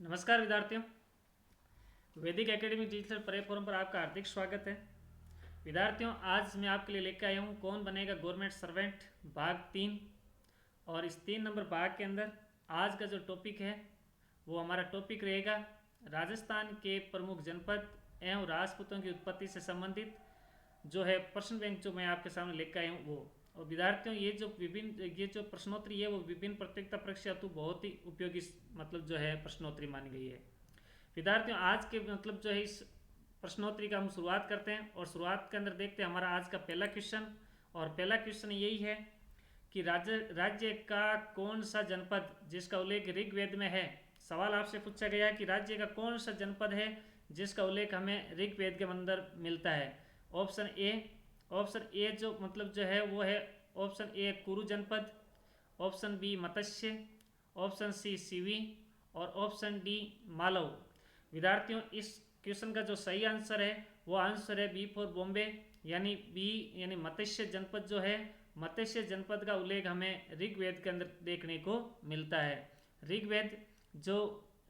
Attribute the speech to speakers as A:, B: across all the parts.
A: नमस्कार विद्यार्थियों, वैदिक एकेडमी डिजिटल प्लेटफॉर्म पर आपका हार्दिक स्वागत है। विद्यार्थियों, आज मैं आपके लिए लेकर आया हूँ कौन बनेगा गवर्नमेंट सर्वेंट भाग 3। और इस 3 नंबर भाग के अंदर आज का जो टॉपिक है वो हमारा टॉपिक रहेगा राजस्थान के प्रमुख जनपद एवं राजपूतों की उत्पत्ति से संबंधित जो है प्रश्न बैंक जो मैं आपके सामने लेकर आया हूँ वो। और विद्यार्थियों, ये जो प्रश्नोत्तरी है वो विभिन्न प्रतियोगिता परीक्षा हेतु बहुत ही उपयोगी मतलब जो है प्रश्नोत्तरी मानी गई है। विद्यार्थियों, आज के मतलब जो है इस प्रश्नोत्तरी का हम शुरुआत करते हैं और शुरुआत के अंदर देखते हैं हमारा आज का पहला क्वेश्चन। और पहला क्वेश्चन यही है कि राज्य का कौन सा जनपद जिसका उल्लेख ऋग्वेद में है। सवाल आपसे पूछा गया है कि राज्य का कौन सा जनपद है जिसका उल्लेख हमें ऋग्वेद के अंदर मिलता है। ऑप्शन ए जो मतलब जो है वो है ऑप्शन ए कुरु जनपद, option B Matsya, option C CV और ऑप्शन डी मालव। विद्यार्थियों, इस क्वेश्चन का जो सही आंसर है वो आंसर है बी फॉर बॉम्बे, यानी बी यानी मत्स्य जनपद जो है मत्स्य जनपद का उल्लेख हमें ऋग्वेद के अंदर देखने को मिलता है। ऋग्वेद जो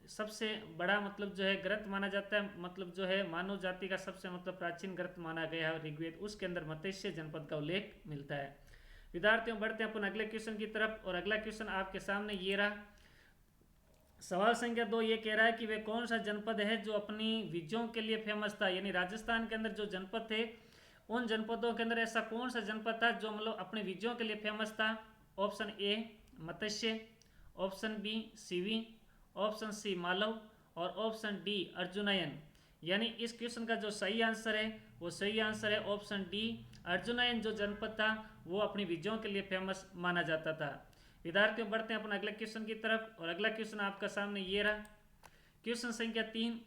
A: सबसे बड़ा मतलब जो है ग्रंथ माना जाता है, मतलब जो है मानव जाति का सबसे मतलब प्राचीन ग्रंथ माना गया है ऋग्वेद, उसके अंदर मत्स्य जनपद का उल्लेख मिलता है। विद्यार्थियों, बढ़ते हैं अपन अगले क्वेश्चन की तरफ। और अगला क्वेश्चन आपके सामने ये रहा। सवाल संख्या 2 ये कह रहा है कि वे कौन सा जनपद है जो अपनी विजयों के लिए फेमस था। यानी राजस्थान के अंदर जो जनपद थे उन जनपदों के अंदर ऐसा कौन सा जनपद था जो मतलब अपने विजयों के लिए फेमस था। Option A Matsya, option B Shivi, option C Malava और ऑप्शन डी अर्जुनयन। यानी इस क्वेश्चन का जो सही आंसर है वो सही आंसर है ऑप्शन डी अर्जुनयन। जो जनपद था वो अपनी विजयों के लिए फेमस माना जाता था। विद्यार्थियों, बढ़ते हैं अपने अगले क्वेश्चन की तरफ। और अगला क्वेश्चन आपका सामने ये रहा। क्वेश्चन संख्या 3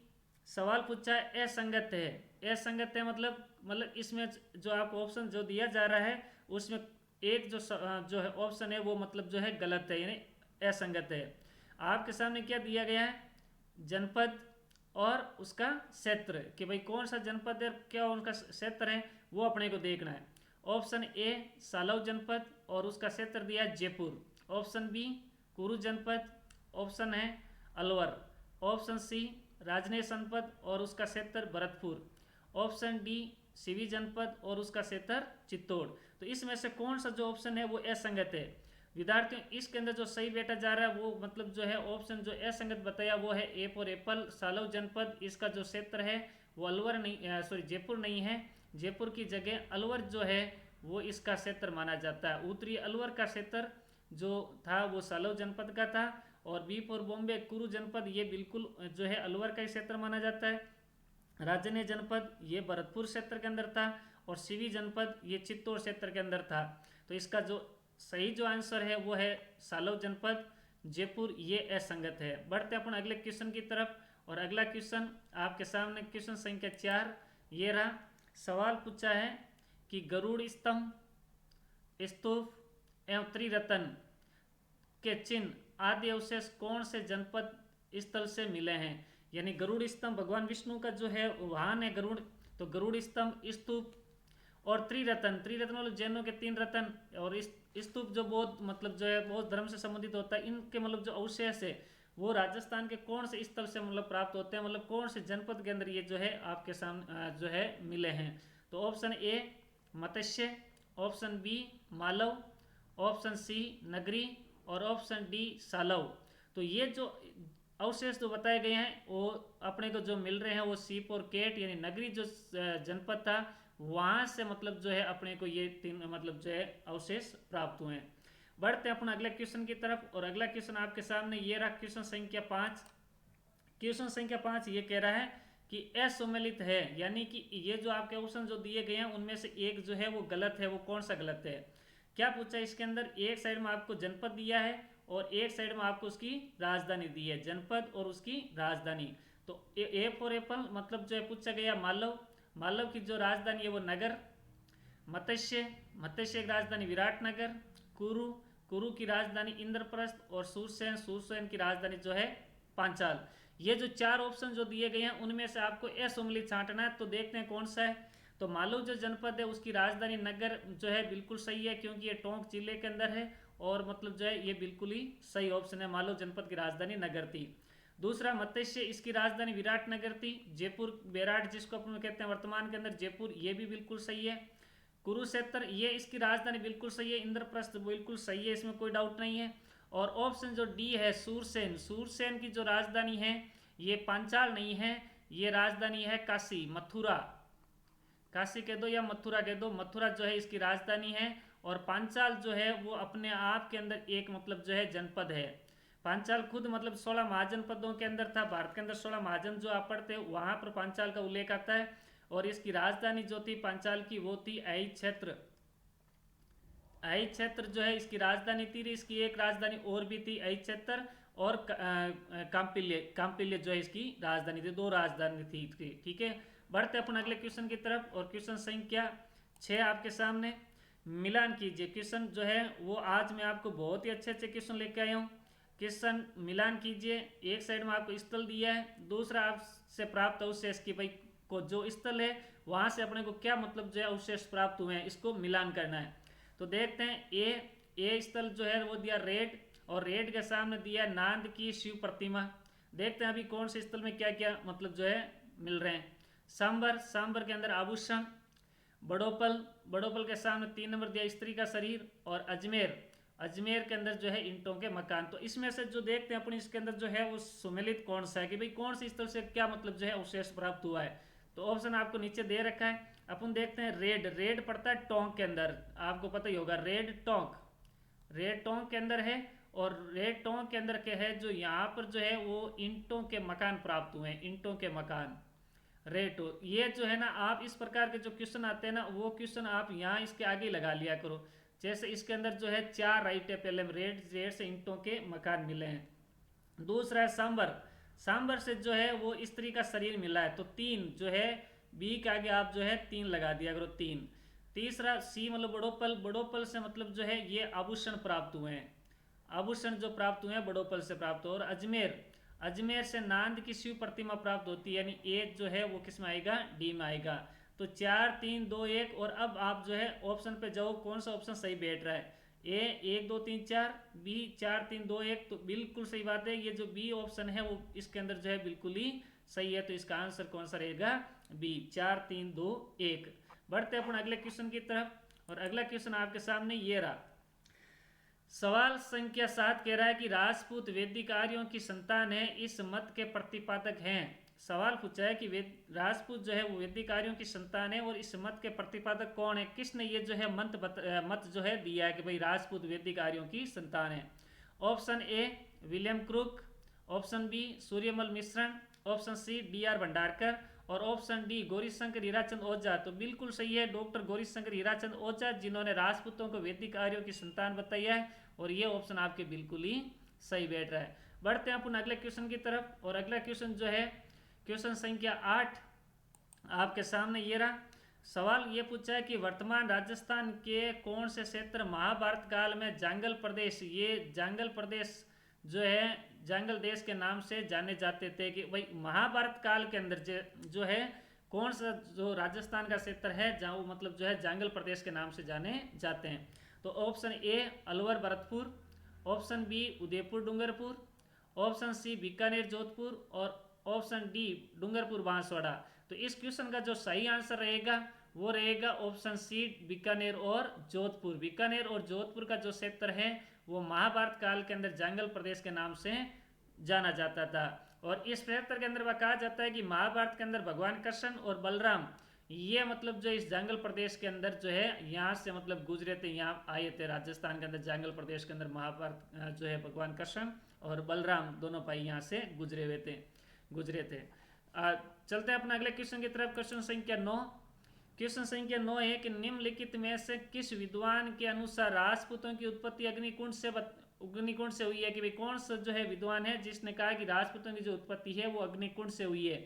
A: सवाल पूछा है असंगत है। असंगत है मतलब इसमें जो आपको ऑप्शन जो दिया जा रहा है उसमें एक जो है ऑप्शन है वो मतलब जो है गलत है, यानी असंगत है। आपके सामने क्या दिया गया है, जनपद और उसका क्षेत्र, कि भाई कौन सा जनपद है क्या उनका क्षेत्र है वो अपने को देखना है। ऑप्शन ए सालव जनपद और उसका क्षेत्र दिया है जयपुर, ऑप्शन बी कुरु जनपद, ऑप्शन है अलवर, ऑप्शन सी राजनेश जनपद और उसका क्षेत्र भरतपुर, ऑप्शन डी सीवी जनपद और उसका क्षेत्र चित्तौड़। तो इसमें से कौन सा जो ऑप्शन है वो असंगत है। विद्यार्थियों, इसके अंदर जो सही बेटा जा रहा है वो मतलब जो है ऑप्शन जो असंगत बताया वो है ए फॉर एप्पल सालव जनपद। इसका जो क्षेत्र है वो अलवर नहीं सॉरी जयपुर नहीं है, जयपुर की जगह अलवर जो है वो इसका क्षेत्र माना जाता है। उत्तरी अलवर का क्षेत्र जो था वो सालव जनपद का था। और बी फॉर बॉम्बे कुरु जनपद ये बिल्कुल जो है अलवर का ही क्षेत्र माना जाता है। राजने जनपद ये भरतपुर क्षेत्र के अंदर था और सीवी जनपद ये चित्तौड़ क्षेत्र के अंदर था। तो इसका जो सही जो आंसर है वो है सालव जनपद जयपुर, ये असंगत है। बढ़ते अपन अगले क्वेश्चन की तरफ। और अगला क्वेश्चन आपके सामने क्वेश्चन संख्या 4 ये रहा। सवाल पूछा है कि गरुड़ स्तंभ, स्तूप एवं त्रिरत्न के चिन्ह आदि अवशेष कौन से जनपद स्थल से मिले हैं। यानी गरुड़ स्तंभ भगवान विष्णु का जो है वाहन है गरुड़, तो गरुड़ स्तंभ, स्तूप और त्रिरत्न, त्रिरत्न मतलब जैनों के 3 रत्न, और इस स्तूप जो बौद्ध मतलब जो है बौद्ध धर्म से संबंधित होता है, इनके मतलब जो अवशेष है वो राजस्थान के कौन से स्थल से मतलब प्राप्त होते हैं, मतलब कौन से जनपद के अंदर ये जो है आपके सामने जो है मिले हैं। तो option A Matsya, option B Malava, option C Nagari और ऑप्शन डी सालव। तो ये जो अवशेष जो बताए गए हैं वो अपने को जो मिल रहे हैं वो सीप और केट यानी नगरी जो जनपद था वहां से मतलब जो है अपने को ये 3 मतलब जो है अवशेष प्राप्त हुए हैं। बढ़ते हैं अपना अगले क्वेश्चन की तरफ। और अगला क्वेश्चन आपके सामने ये रहा क्वेश्चन संख्या 5। क्वेश्चन संख्या 5 ये कह रहा है कि असम्मिलित है, यानी कि ये जो आपके ऑप्शन जो दिए गए हैं उनमें से एक जो है वो गलत है। वो कौन सा गलत है, क्या पूछा है इसके अंदर, एक साइड में आपको जनपद दिया है और एक साइड में आपको उसकी राजधानी दी है, जनपद और उसकी राजधानी। तो ए फॉर एप्पल मतलब जो है पूछा गया मालव, मालव की जो राजधानी है वो नगर, मत्स्य, मत्स्य की राजधानी विराटनगर, कुरु, कुरु की राजधानी इंद्रप्रस्थ और सूरसेन, सूरसेन की राजधानी जो है पांचाल। ये जो 4 ऑप्शन जो दिए गए हैं उनमें से आपको असम्मिलित छांटना है। तो देखते हैं कौन सा है। तो मालव जो जनपद है उसकी राजधानी नगर जो है बिल्कुल सही है, क्योंकि ये टोंक जिले के अंदर है और मतलब जो है ये बिल्कुल ही सही ऑप्शन है, मालव जनपद की राजधानी नगर थी। दूसरा मत्स्य, इसकी राजधानी विराटनगर थी। जयपुर बेराट जिसको अपन कहते हैं वर्तमान के अंदर जयपुर, ये भी बिल्कुल सही है। कुरुक्षेत्र ये इसकी राजधानी बिल्कुल सही है। इंद्रप्रस्थ बिल्कुल सही है, इसमें कोई डाउट नहीं है। और ऑप्शन जो डी है सूरसेन, सूरसेन की जो राजधानी है ये पांचाल नहीं है, ये राजधानी है काशी, मथुरा। काशी कह दो या मथुरा कह दो, मथुरा जो है इसकी राजधानी है। और पांचाल जो है वो अपने आप के अंदर एक मतलब जो है जनपद है। पांचाल खुद मतलब 16 महाजनपदों के अंदर था। भारत के अंदर 16 महाजन जो आप पढ़ते हैं वहां पर पांचाल का उल्लेख आता है। और इसकी राजधानी जो थी पांचाल की वो थी आई क्षेत्र। आई क्षेत्र जो है इसकी राजधानी थी। इसकी एक राजधानी और भी थी आई क्षेत्र, और काम्पिल्य, काम्पिल्य जो है इसकी राजधानी थी। दो राजधानी थी, ठीक है। बढ़ते अपन अगले क्वेश्चन की तरफ। और क्वेश्चन संख्या 6 आपके सामने। मिलान कीजिए। क्वेश्चन जो है वो आज मैं आपको बहुत ही अच्छे अच्छे क्वेश्चन लेके आया हूँ। क्वेश्चन मिलान कीजिए। एक साइड में आपको स्थल दिया है, दूसरा आपसे प्राप्त अवशेष की भाई को जो स्थल है वहां से अपने को क्या मतलब जो है अवशेष प्राप्त हुए हैं, इसको मिलान करना है। तो देखते हैं ए स्थल जो है वो दिया रेड, और रेड के सामने दिया नांद की शिव प्रतिमा। देखते हैं अभी कौन से स्थल में क्या क्या मतलब जो है मिल रहे हैं। सांबर, सांबर के अंदर आभूषण। बड़ोपल, बड़ोपल के सामने 3 नंबर दिया स्त्री का शरीर। और अजमेर, अजमेर के अंदर जो है ईंटों के मकान। तो इसमें से जो देखते हैं अपनी इसके अंदर जो है वो सुमेलित कौन सा है, कि भाई कौन सी स्थल से क्या मतलब जो है अवशेष प्राप्त हुआ है। तो ऑप्शन आपको नीचे दे रखा है। अपन देखते हैं रेड, रेड पड़ता है टोंक के अंदर, आपको पता ही होगा रेड टोंक, रेड टोंक के अंदर है। और रेड टोंक के अंदर क्या है जो यहाँ पर जो है वो ईंटों के मकान प्राप्त हुए हैं, ईंटों के मकान रेटो। ये जो है ना आप इस प्रकार के जो क्वेश्चन आते हैं ना वो क्वेश्चन आप यहाँ इसके आगे लगा लिया करो। जैसे इसके अंदर जो है 4 राइट है, पहले रेड, रेड से ईंटों के मकान मिले हैं। दूसरा है सांबर, सांबर से जो है वो स्त्री का शरीर मिला है। तो 3 जो है बी के आगे आप जो है 3 लगा दिया करो, 3। तीसरा सी मतलब बड़ोपल, बड़ोपल से मतलब जो है ये आभूषण प्राप्त हुए हैं, आभूषण जो प्राप्त हुए हैं बड़ोपल से प्राप्त हो। और अजमेर, अजमेर से नांद की शिव प्रतिमा प्राप्त होती है, यानी ए जो है वो किस में आएगा, डी में आएगा। तो 4 3 2 1। और अब आप जो है ऑप्शन पे जाओ कौन सा ऑप्शन सही बैठ रहा है। ए 1 2 3 4, बी 4 3 2 1। तो बिल्कुल सही बात है, ये जो बी ऑप्शन है वो इसके अंदर जो है बिल्कुल ही सही है। तो इसका आंसर कौन सा रहेगा, बी 4 3 2 1। बढ़ते अपन अगले क्वेश्चन की तरफ। और अगला क्वेश्चन आपके सामने ये रहा। सवाल संख्या 7 कह रहा है कि राजपूत वैदिक आर्यों की संतान है, इस मत के प्रतिपादक हैं। सवाल पूछा है कि राजपूत जो है वो वैदिक आर्यों की संतान है और इस मत के प्रतिपादक कौन है, किसने ये जो है मत जो है दिया है कि भाई राजपूत वैदिक आर्यों की संतान है। Option A William Crooke, option B Suryamal Mishran, option C D R. Bhandarkar, और ऑप्शन डी गौरीशंकर हीराचंद ओझा। तो बिल्कुल सही है डॉक्टर गौरीशंकर हीराचंद ओझा, जिन्होंने राजपूतों को वैदिक आर्यों की संतान बताया है। और ये ऑप्शन आपके बिल्कुल ही सही बैठ रहा है। बढ़ते हैं अपन अगले क्वेश्चन की तरफ। और अगला क्वेश्चन जो है क्वेश्चन संख्या 8 आपके सामने ये रहा। सवाल ये पूछा है कि वर्तमान राजस्थान के कौन से क्षेत्र महाभारत काल में जांगल प्रदेश, ये जांगल प्रदेश जो है जांगल देश के नाम से जाने जाते थे, कि भाई महाभारत काल के अंदर जो है कौन सा जो राजस्थान का क्षेत्र है जहाँ वो मतलब जो है जांगल प्रदेश के नाम से जाने जाते हैं। तो option A Alwar Bharatpur, option B Udaipur Dungarpur, option C Bikaner Jodhpur, और ऑप्शन डी डूंगरपुर बांसवाड़ा। तो इस क्वेश्चन का जो सही आंसर रहेगा वो रहेगा ऑप्शन सी बीकानेर और जोधपुर। बीकानेर और जोधपुर का जो क्षेत्र है वो महाभारत काल के अंदर जांगल प्रदेश के नाम से जाना जाता था। और इस क्षेत्र के अंदर वह कहा जाता है कि महाभारत के अंदर भगवान कृष्ण और बलराम ये मतलब जो इस जंगल प्रदेश के अंदर जो है यहाँ से मतलब गुजरे थे, यहाँ आए थे राजस्थान के अंदर जंगल प्रदेश के अंदर महाभारत जो है भगवान कृष्ण और बलराम दोनों भाई यहाँ से गुजरे थे। चलते हैं अपना अगले क्वेश्चन की तरफ। क्वेश्चन संख्या 9। क्वेश्चन संख्या 9 है कि निम्नलिखित में से किस विद्वान के अनुसार राजपूतों की उत्पत्ति अग्निकुंड से हुई है, कि भाई कौन सा जो है विद्वान है जिसने कहा कि राजपूतों की जो उत्पत्ति है वो अग्निकुंड से हुई है।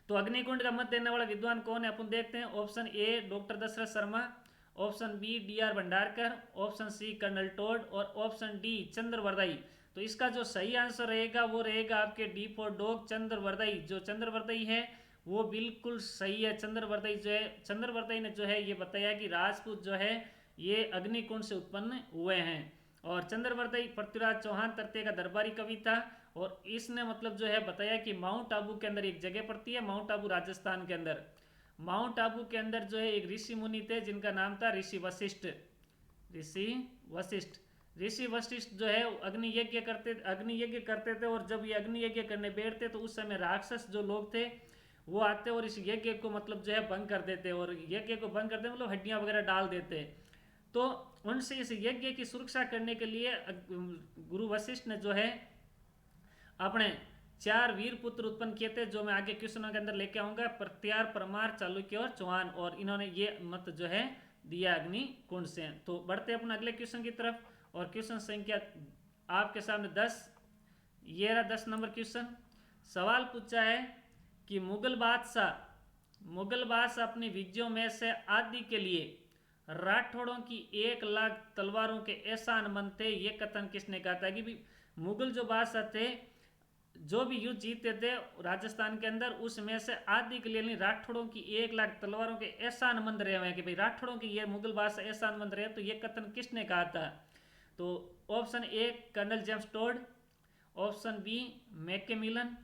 A: तो अग्निकुंड का मत देने वाला विद्वान कौन है अपन देखते हैं। Option A doctor Dashrath Sharma, option B D R. Bhandarkar, option C colonel Tod, और ऑप्शन डी चंद्रवरदाई। तो इसका जो सही आंसर रहेगा वो रहेगा आपके डी फॉर डॉग चंद्रवरदाई। जो चंद्रवरदाई है वो बिल्कुल सही है। चंद्रवरदाई ने जो है ये बताया कि राजपूत जो है ये अग्निकुंड से उत्पन्न हुए हैं। और चंद्रवरदाई पृथ्वीराज चौहान तृतीय का दरबारी कवि था। और इसने मतलब जो है बताया कि माउंट आबू के अंदर एक जगह पड़ती है, माउंट आबू राजस्थान के अंदर। माउंट आबू के अंदर जो है एक ऋषि मुनि थे जिनका नाम था ऋषि वशिष्ठ। ऋषि वशिष्ठ ऋषि वशिष्ठ जो है अग्नि यज्ञ करते थे, और जब ये अग्नि यज्ञ करने बैठते तो उस समय राक्षस जो लोग थे वो आते और इस यज्ञ को मतलब जो है भंग कर देते, और यज्ञ को भंग करते मतलब हड्डियां वगैरह डाल देते। तो उनसे इस यज्ञ की सुरक्षा करने के लिए गुरु वशिष्ठ ने जो है अपने 4 वीर पुत्र उत्पन्न किए थे, जो मैं आगे क्वेश्चनों के अंदर लेके आऊंगा, प्रत्यार, परमार, चालुक्य और चौहान, और इन्होंने ये मत जो है दिया अग्नि कुंड से। तो बढ़ते अपने अगले क्वेश्चन की तरफ, और क्वेश्चन संख्या आपके सामने 10, ये रहा 10 नंबर क्वेश्चन। सवाल पूछा है कि मुगल बादशाह अपनी विजयों में से आदि के लिए राठौड़ों की 1 लाख तलवारों के एहसान मंद थे, ये कथन किसने कहा था? कि भी मुगल जो बादशाह थे जो भी युद्ध जीतते थे राजस्थान के अंदर, उसमें से आदि के लिए राठौड़ों की 1 लाख तलवारों के एहसान मंद रहे हुए हैं, कि भाई राठौड़ों की ये मुगल बादशाह एहसान मंद रहे, तो ये कथन किसने कहा था? तो option A colonel James Tod, option B Macmillan,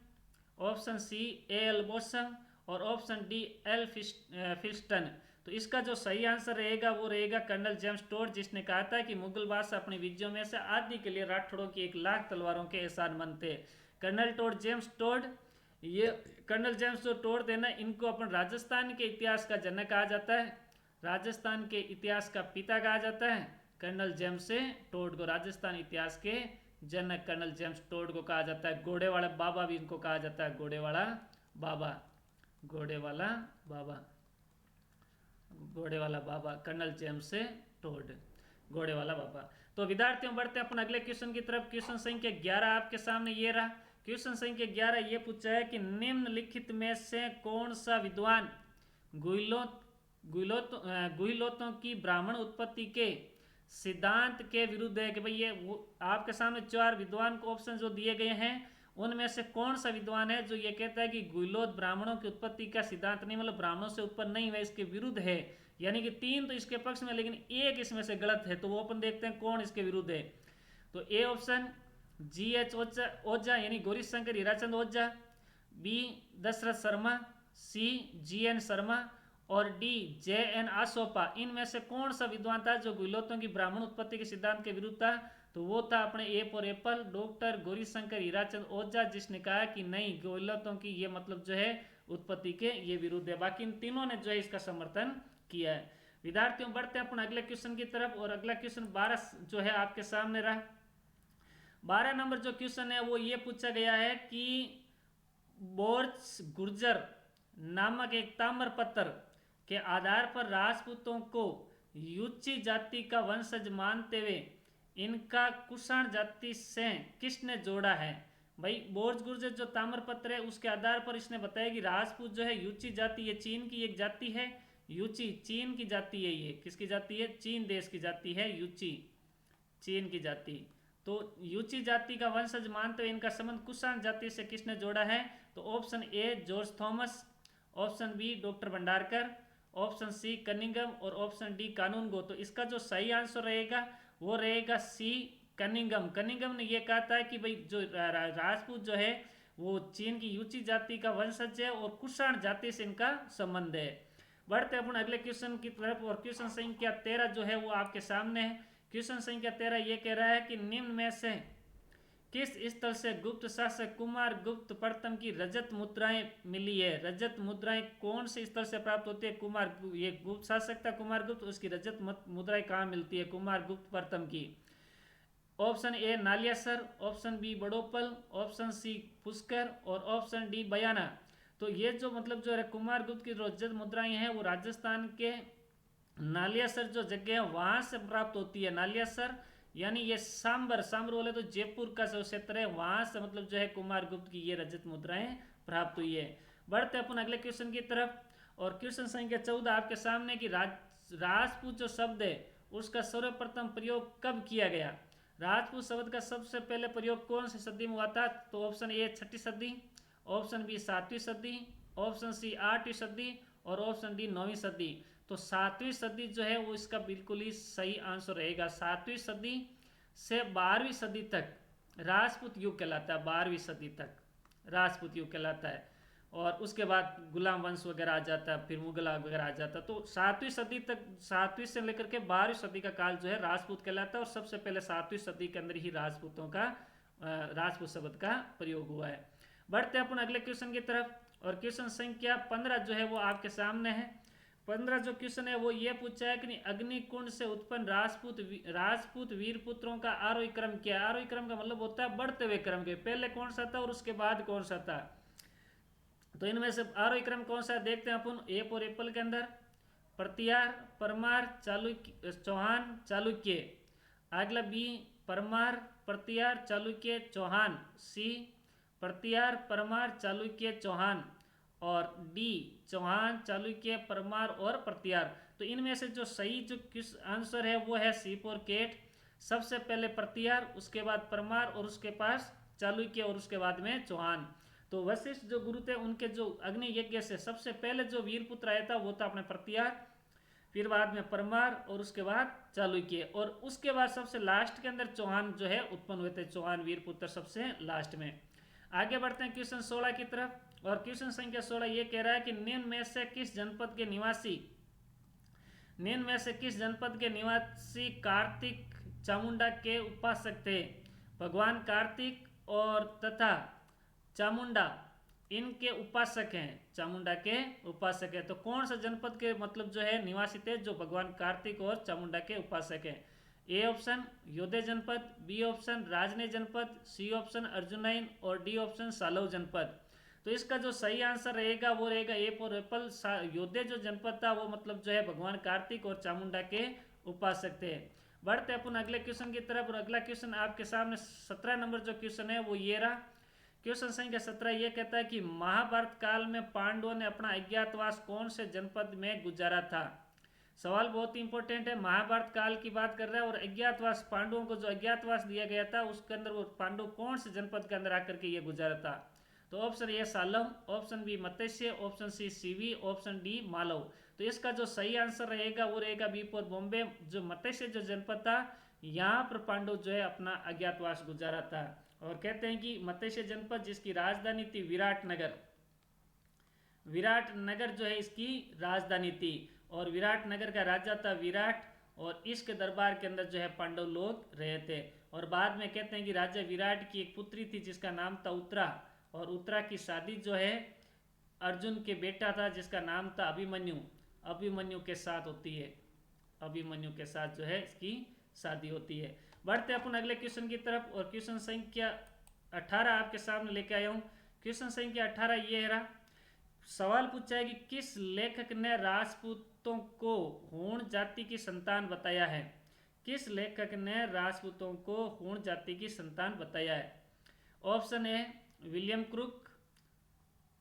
A: option C L Basham, और ऑप्शन डी एल फिल्स्टन। तो इसका जो सही आंसर रहेगा वो रहेगा कर्नल जेम्स टोड, जिसने कहा था कि मुगल बादशाह अपनी विजयों में से आदि के लिए राठौड़ों की 1 लाख तलवारों के एहसान मंद थे। कर्नल टोड जेम्स टोड, ये कर्नल जेम्स जो टोड थे ना, इनको अपन राजस्थान के इतिहास का जनक कहा जाता है, राजस्थान के इतिहास का पिता कहा जाता है। कर्नल जेम्स टोड को राजस्थान इतिहास के जनक कर्नल जेम्स टोड को कहा जाता है। घोड़े वाला बाबा भी इनको कहा जाता है, घोड़े वाला बाबा, कर्नल जेम्स टोड, घोड़े वाला बाबा। तो विद्यार्थियों बढ़ते हैं अपन अगले क्वेश्चन की तरफ। क्वेश्चन संख्या 11 आपके सामने ये रहा। क्वेश्चन संख्या 11 ये पूछा है कि निम्नलिखित में से कौन सा विद्वान गुहिलोतों की ब्राह्मण उत्पत्ति के सिद्धांत के विरुद्ध है? कि भाई ये आपके सामने 4 विद्वान को ऑप्शन जो दिए गए हैं, उनमें से कौन सा विद्वान है जो ये कहता है कि गुहिलोत ब्राह्मणों की उत्पत्ति का सिद्धांत नहीं, मतलब ब्राह्मणों से उत्पन्न नहीं हुआ, इसके विरुद्ध है। यानी कि 3 तो इसके पक्ष में, लेकिन एक इसमें से गलत है। तो वो अपन देखते हैं कौन इसके विरुद्ध है। तो ए ऑप्शन GH ओझा यानी गौरी शंकर हीराचंद ओझा, बी दशरथ शर्मा, सी GN शर्मा, और डी JN आसोपा। इनमें से कौन सा विद्वान था जो गुहिलोतों की ब्राह्मण उत्पत्ति के सिद्धांत के विरुद्ध था? तो वो था अपने A for apple doctor Gauri Shankar Hirachand Ojha, जिसने कहा कि नहीं, गुहिलोतों की ये मतलब जो है उत्पत्ति के ये विरुद्ध है। बाकी इन तीनों ने जो है इसका समर्थन किया है। विद्यार्थियों बढ़ते हैं अपने अगले क्वेश्चन की तरफ, और अगला क्वेश्चन 12 जो है आपके सामने रहा। 12 नंबर जो क्वेश्चन है वो ये पूछा गया है कि बोर्च गुर्जर नामक एक ताम्रपत्र के आधार पर राजपूतों को युची जाति का वंशज मानते हुए इनका कुषाण जाति से किसने जोड़ा है? भाई बोर्ज गुर्जर जो ताम्रपत्र है उसके आधार पर इसने बताया कि राजपूत जो है युची जाति, ये चीन की एक जाति है, युची चीन की जाति है। ये किसकी जाति है? चीन देश की जाति है युची, चीन की जाति। तो युची जाति का वंशज मानते हुए इनका संबंध कुषाण जाति से किसने जोड़ा है? तो option A George Thomas, option B doctor Bhandarkar, option C Cunningham, और ऑप्शन डी कानूनगो। तो इसका जो सही आंसर रहेगा वो रहेगा सी कनिंगम। कनिंगम ने ये कहा था कि भाई जो राजपूत जो है वो चीन की युची जाति का वंशज है और कुषाण जाति से इनका संबंध है। बढ़ते अपन अगले क्वेश्चन की तरफ, और क्वेश्चन संख्या 13 जो है वो आपके सामने है। क्वेश्चन संख्या 13 ये कह रहा है कि निम्न में से किस स्थल से गुप्त शासक कुमार गुप्त प्रथम की रजत मुद्राएं मिली है? रजत मुद्राएं कौन से स्थल से प्राप्त होती है? ये गुप्त शासक था कुमार गुप्त, उसकी रजत मुद्राएं कहाँ मिलती है? कुमार गुप्त प्रथम की। Option A Naliyasar, option B Badopal, option C Pushkar, और ऑप्शन डी बयाना। तो ये जो मतलब जो है कुमार गुप्त की रजत मुद्राएं हैं वो राजस्थान के नालियासर जो जगह है वहां से प्राप्त होती है। नालियासर यानी ये सांबर बोले तो जयपुर का जो क्षेत्र है, वहां से मतलब जो है कुमार गुप्त की ये रजत मुद्राएं प्राप्त हुई है। बढ़ते अपन अगले क्वेश्चन की तरफ, और क्वेश्चन संख्या 14 आपके सामने कि राजपूत जो शब्द है उसका सर्वप्रथम प्रयोग कब किया गया? राजपूत शब्द का सबसे पहले प्रयोग कौन सी सदी में हुआ था? तो ऑप्शन ए 6वीं सदी, ऑप्शन बी 7वीं सदी, ऑप्शन सी 8वीं सदी, और ऑप्शन डी 9वीं सदी। तो 7वीं सदी जो है वो इसका बिल्कुल ही सही आंसर रहेगा। 7वीं सदी से 12वीं सदी तक राजपूत युग कहलाता है, 12वीं सदी तक राजपूत युग कहलाता है। और उसके बाद गुलाम वंश वगैरह आ जाता है, फिर मुगल वगैरह आ जाता है। तो 7वीं सदी तक, 7वीं से लेकर के 12वीं सदी का काल जो है राजपूत कहलाता है। और सबसे पहले 7वीं सदी के अंदर ही राजपूतों का राजपूत शब्द का प्रयोग हुआ है। बढ़ते हैं अपन अगले क्वेश्चन की तरफ। और क्वेश्चन संख्या 15 जो है वो आपके सामने है। 15 जो क्वेश्चन है वो ये पूछा है कि अग्निकुंड से उत्पन्न राजपूत वीर पुत्रों का आरोही क्रम क्या है। आरोही क्रम का मतलब होता है बढ़ते हुए क्रम के, पहले कौन सा था और उसके बाद कौन सा था। तो इनमें से आरोही क्रम कौन सा है देखते हैं अपन। ए फॉर एप्पल के अंदर प्रतिहार, परमार, चालुक्य, चौहान, चालुक्य। अगला बी परमार, प्रतिहार, चालुक्य, चौहान। सी प्रतिहार, परमार, चालुक्य, चौहान। और डी चौहान, चालुक्य, परमार और प्रतिहार। तो इनमें से जो सही जो किस आंसर है वो है सी फॉर केट। सबसे पहले प्रतिहार, उसके बाद परमार और उसके पास चालुक्य और उसके बाद में चौहान। तो वशिष्ठ जो गुरु थे उनके जो अग्नि यज्ञ से सबसे पहले जो वीरपुत्र आया था वो था अपने प्रतिहार, फिर बाद में परमार और उसके बाद चालुक्य। और उसके बाद सबसे लास्ट के अंदर चौहान जो है उत्पन्न हुए थे, चौहान वीरपुत्र सबसे लास्ट में। आगे बढ़ते हैं क्वेश्चन 16 की तरफ। और क्वेश्चन संख्या 16 ये कह रहा है कि निम्न में से किस जनपद के निवासी कार्तिक चामुंडा के उपासक थे। भगवान कार्तिक और तथा चामुंडा इनके उपासक हैं, चामुंडा के उपासक हैं। तो कौन सा जनपद के मतलब जो है निवासी थे जो भगवान कार्तिक और चामुंडा के उपासक हैं। ए ऑप्शन योधे जनपद, बी ऑप्शन राजने जनपद, सी ऑप्शन अर्जुनैन और डी ऑप्शन सालव जनपद। तो इसका जो सही आंसर रहेगा वो रहेगा ए फॉर एप्पल। योधे जो जनपद था वो मतलब जो है भगवान कार्तिक और चामुंडा के उपासक थे। बढ़ते अपन अगले क्वेश्चन की तरफ। और अगला क्वेश्चन आपके सामने 17 नंबर जो क्वेश्चन है वो ये रहा। क्वेश्चन संख्या 17 ये कहता है कि महाभारत काल में पांडवों ने अपना अज्ञातवास कौन से जनपद में गुजारा था। सवाल बहुत ही इंपॉर्टेंट है, महाभारत काल की बात कर रहा है और अज्ञातवास, पांडवों को जो अज्ञातवास दिया गया था उसके अंदर वो पांडव कौन से जनपद के अंदर आकर के ये गुजारा था। तो ऑप्शन ए सालम, option B Matsya, option C Shivi, option D Malava. तो इसका जो सही आंसर रहेगा वो रहेगा बी फॉर बॉम्बे। जो मत्स्य जो जनपद था यहाँ पर पांडव जो है अपना अज्ञातवास गुजारा था। और कहते हैं कि मत्स्य जनपद जिसकी राजधानी थी विराटनगर, विराटनगर जो है इसकी राजधानी थी। और विराटनगर का राजा था विराट और इसके दरबार के अंदर जो है पांडव लोग रहे थे। और बाद में कहते हैं कि राजा विराट की एक पुत्री थी जिसका नाम था उत्तरा। और उत्तरा की शादी जो है अर्जुन के बेटा था जिसका नाम था अभिमन्यु, अभिमन्यु के साथ होती है, अभिमन्यु के साथ जो है इसकी शादी होती है। बढ़ते अपन अगले क्वेश्चन की तरफ। और क्वेश्चन संख्या 18 आपके सामने लेके आया हूँ। क्वेश्चन संख्या 18 ये रहा। सवाल पूछा है कि किस लेखक ने राजपूतों को हूण जाति की संतान बताया है। किस लेखक ने राजपूतों को हूण जाति की संतान बताया है। Option A William Crooke,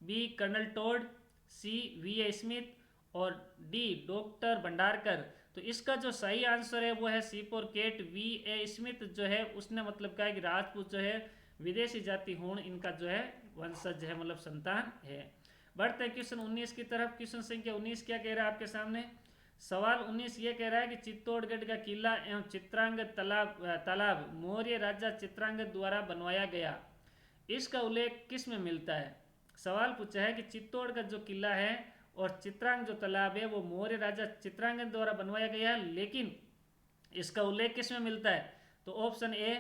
A: B colonel Tod, C V A Smith और डी डॉक्टर भंडारकर। तो इसका जो सही आंसर है वो है C for cat, V A Smith जो है उसने मतलब कहा है कि राजपूत जो है विदेशी जाति हूण इनका जो है वंशज है, मतलब संतान है। बढ़ते हैं क्वेश्चन 19 की तरफ। क्वेश्चन संख्या 19 क्या कह रहा है आपके सामने। सवाल 19 ये कह रहा है कि चित्तौड़गढ़ का किला एवं चित्रांगद तालाब मौर्य राजा चित्रांगद द्वारा बनवाया गया, इसका उल्लेख किस में मिलता है। सवाल पूछा है कि चित्तौड़गढ़ जो किला है और चित्रांग जो तालाब है वो मौर्य राजा चित्रांगद द्वारा बनवाया गया, लेकिन इसका उल्लेख किस में मिलता है। तो option A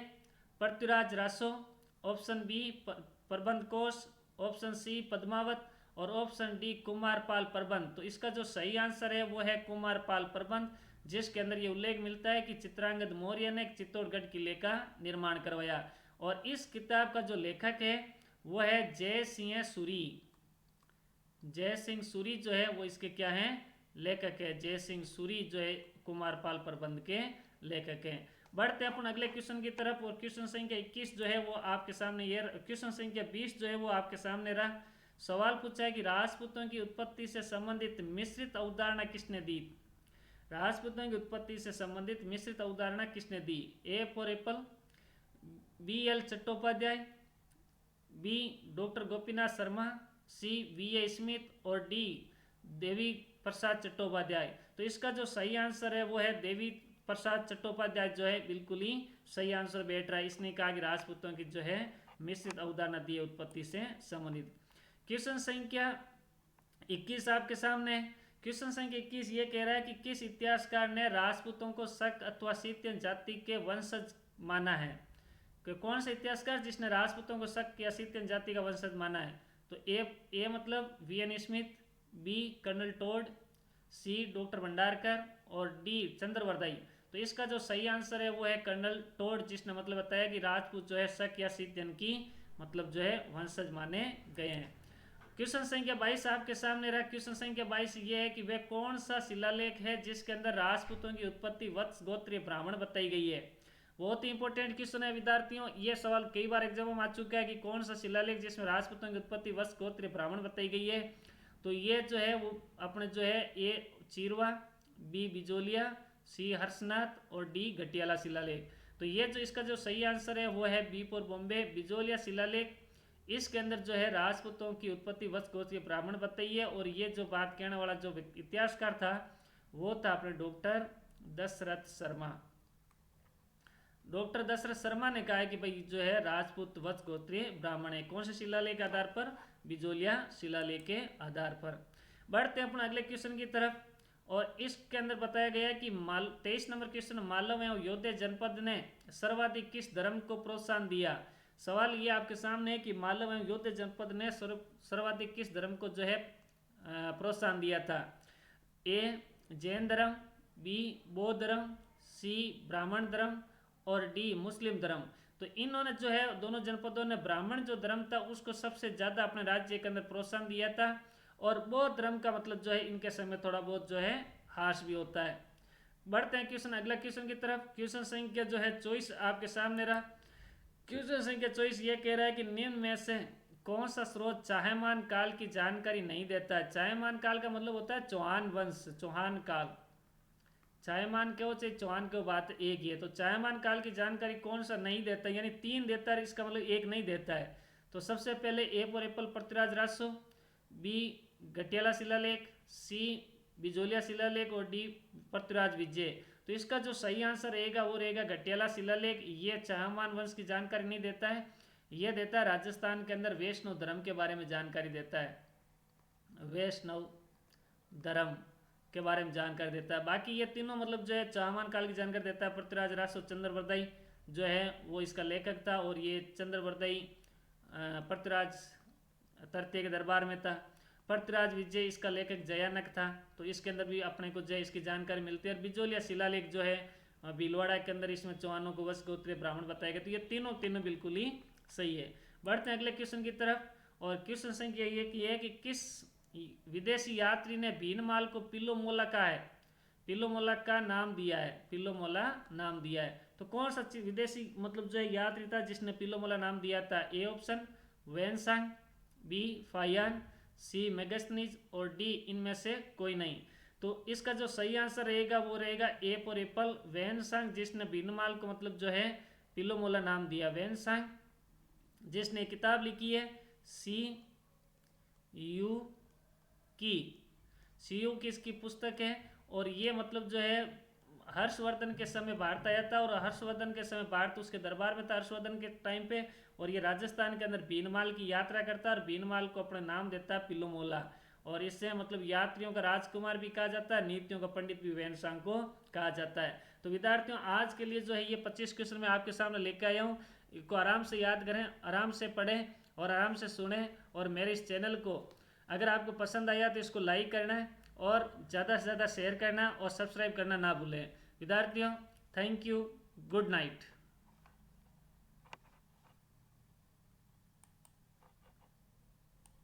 A: Prithviraj Raso, option B Prabandh Kosh, option C Padmaavat और ऑप्शन डी कुमारपाल प्रबंध। तो इसका जो सही आंसर है वो है कुमारपाल प्रबंध, जिसके अंदर ये उल्लेख मिलता है कि चित्रांगद मौर्य ने चित्तौड़गढ़ किले का निर्माण करवाया। और इस किताब का जो लेखक है वो है जय सिंह सूरी। जय सिंह सूरी जो है वो इसके क्या हैं, लेखक है। जय सिंह सूरी जो है कुमारपाल प्रबंध के लेखक हैं। बढ़ते हैं अपन अगले क्वेश्चन की तरफ। और क्वेश्चन संख्या 21 जो है वो आपके सामने ये, क्वेश्चन संख्या 20 जो है वो आपके सामने रहा। सवाल पूछा है कि राजपूतों की उत्पत्ति से संबंधित मिश्रित अवधारणा किसने दी। राजपूतों की उत्पत्ति से संबंधित मिश्रित अवधारणा किसने दी। A for apple, B L Chattopadhyay, B doctor Gopinath Sharma, C V A Smith और डी देवी प्रसाद चट्टोपाध्याय। तो इसका जो सही आंसर है वो है देवी प्रसाद चट्टोपाध्याय जो है बिल्कुल ही सही आंसर बैठ रहा है। इसने कहा कि राजपूतों की जो है मिश्रित अवधारणा दी है उत्पत्ति से संबंधित। क्वेश्चन संख्या 21 आपके सामने। क्वेश्चन संख्या 21 ये कह रहा है कि किस इतिहासकार ने राजपूतों को शक अथवा सीत्यन जाति के वंशज माना है। कि कौन सा इतिहासकार जिसने राजपूतों को शक या सीत्यन जाति का वंशज माना है। तो ए मतलब VN. Smith, B colonel Tod, सी डॉक्टर भंडारकर और डी चंद्रवरदाई। तो इसका जो सही आंसर है वो है कर्नल टोड, जिसने मतलब बताया कि राजपूत जो है शक या सीत्यन की मतलब जो है वंशज माने गए हैं। क्वेश्चन संख्या 22 आपके सामने रहा। क्वेश्चन संख्या 22 ये है कि वह कौन सा शिलालेख है जिसके अंदर राजपूतों की उत्पत्ति वत्स गोत्रीय ब्राह्मण बताई गई है। बहुत ही इंपॉर्टेंट क्वेश्चन है विद्यार्थियों, ये सवाल कई बार एग्जाम में आ चुका है कि कौन सा शिलालेख जिसमें राजपूतों की उत्पत्ति वत्स गोत्रीय ब्राह्मण बताई गई है। तो ये जो है वो अपने जो है ए चीरवा, बी बिजोलिया, सी हर्षनाथ और डी घटियाला शिलालेख। तो ये जो इसका जो सही आंसर है वो है बी फॉर बॉम्बे बिजोलिया शिलालेख। इसके अंदर जो है राजपूतों की उत्पत्ति वत्स गोत्रीय ब्राह्मण बताई है। और ये जो बात कहने वाला जो इतिहासकार था वो था अपने डॉक्टर दशरथ शर्मा। डॉक्टर दशरथ शर्मा ने कहा है कि भाई जो है राजपूत वत्स गोत्रीय ब्राह्मण है। कौन से शिलालेख के आधार पर? बिजोलिया शिलालेख के आधार पर। बढ़ते हैं अपने अगले क्वेश्चन की तरफ। और इसके अंदर बताया गया है कि 23 नंबर क्वेश्चन, मालव एवं योध्या जनपद ने सर्वाधिक किस धर्म को प्रोत्साहन दिया। सवाल ये आपके सामने है कि मालव एवं योध्या जनपद ने सर्वाधिक किस धर्म को जो है प्रोत्साहन दिया था। ए जैन धर्म, बी बौद्ध धर्म, सी ब्राह्मण धर्म और डी मुस्लिम धर्म। तो इन्होंने जो है दोनों जनपदों ने ब्राह्मण जो धर्म था उसको सबसे ज़्यादा अपने राज्य के अंदर प्रोत्साहन दिया था। और बौद्ध धर्म का मतलब जो है इनके समय थोड़ा बहुत जो है हास भी होता है। बढ़ते हैं क्वेश्चन अगला क्वेश्चन की तरफ। क्वेश्चन संख्या जो है 24 आपके सामने रहा। क्वेश्चन संख्या 24 ये कह रहा है कि निम्न में से कौन सा स्रोत चाहमान काल की जानकारी नहीं देता है। चाहमान काल का मतलब होता है चौहान वंश, चौहान काल। चाहमान के हो चाहे चौहान के बात एक ही है। तो चाहमान काल की जानकारी कौन सा नहीं देता है, यानी 3 देता है, इसका मतलब एक नहीं देता है। तो सबसे पहले A for apple Prithviraj Raso, B Ghatiyala शिलालेख, सी बिजोलिया शिलालेख और डी पृथ्वीराज विजय। तो इसका जो सही आंसर रहेगा वो रहेगा घटियाला शिलालेख। ये चाहमान वंश की जानकारी नहीं देता है, ये देता है राजस्थान के अंदर वैष्णव धर्म के बारे में जानकारी देता है, वैष्णव धर्म के बारे में जानकारी देता है। बाकी ये तीनों मतलब जो है चाहमान काल की जानकारी देता है। पृथ्वीराज रासो चंद्रवरदाई जो है वो इसका लेखक था और ये चंद्रवरदाई पृथ्वीराज तृतीय के दरबार में था। पृथ्वीराज विजय इसका लेखक जयानक था। तो इसके अंदर भी अपने को जो है इसकी जानकारी मिलती है। और बिजोलिया शिलालेख जो है भीलवाड़ा के अंदर, इसमें चौहानों को वंश गोत्रीय ब्राह्मण बताया गया। तो ये तीनों बिल्कुल ही सही है। बढ़ते हैं अगले क्वेश्चन की तरफ। और क्वेश्चन संख्या ये है कि किस विदेशी यात्री ने भीनमाल को पिल्लोमोला कहा है, पिल्लोमोला का नाम दिया है, पिल्लोमोला नाम दिया है। तो कौन सा विदेशी मतलब जो है यात्री था जिसने पिल्लोमोला नाम दिया था। A option Hiuen Tsang, B Faxian, C Megasthenes और डी इनमें से कोई नहीं। तो इसका जो सही आंसर रहेगा वो रहेगा ए फॉर एप्पल वेनसांग, जिसने भीनमाल को मतलब जो है पिल्लोमोला नाम दिया। वेनसांग जिसने किताब लिखी है सी यू की इसकी पुस्तक है। और ये मतलब जो है हर्षवर्धन के समय भारत आया था और हर्षवर्धन के समय भारत उसके दरबार में था हर्षवर्धन के टाइम पे। और ये राजस्थान के अंदर भीनमाल की यात्रा करता है और भीनमाल को अपना नाम देता है पिल्लोमोला। और इससे मतलब यात्रियों का राजकुमार भी कहा जाता है, नीतियों का पंडित भी वेनसांग को कहा जाता है। तो विद्यार्थियों आज के लिए जो है ये 25 क्वेश्चन मैं आपके सामने लेकर आया हूँ। इसको आराम से याद करें, आराम से पढ़ें और आराम से सुनें। और मेरे इस चैनल को अगर आपको पसंद आया तो इसको लाइक करना है और ज़्यादा से ज़्यादा शेयर करना और सब्सक्राइब करना ना भूलें। विद्यार्थियों थैंक यू, गुड नाइट।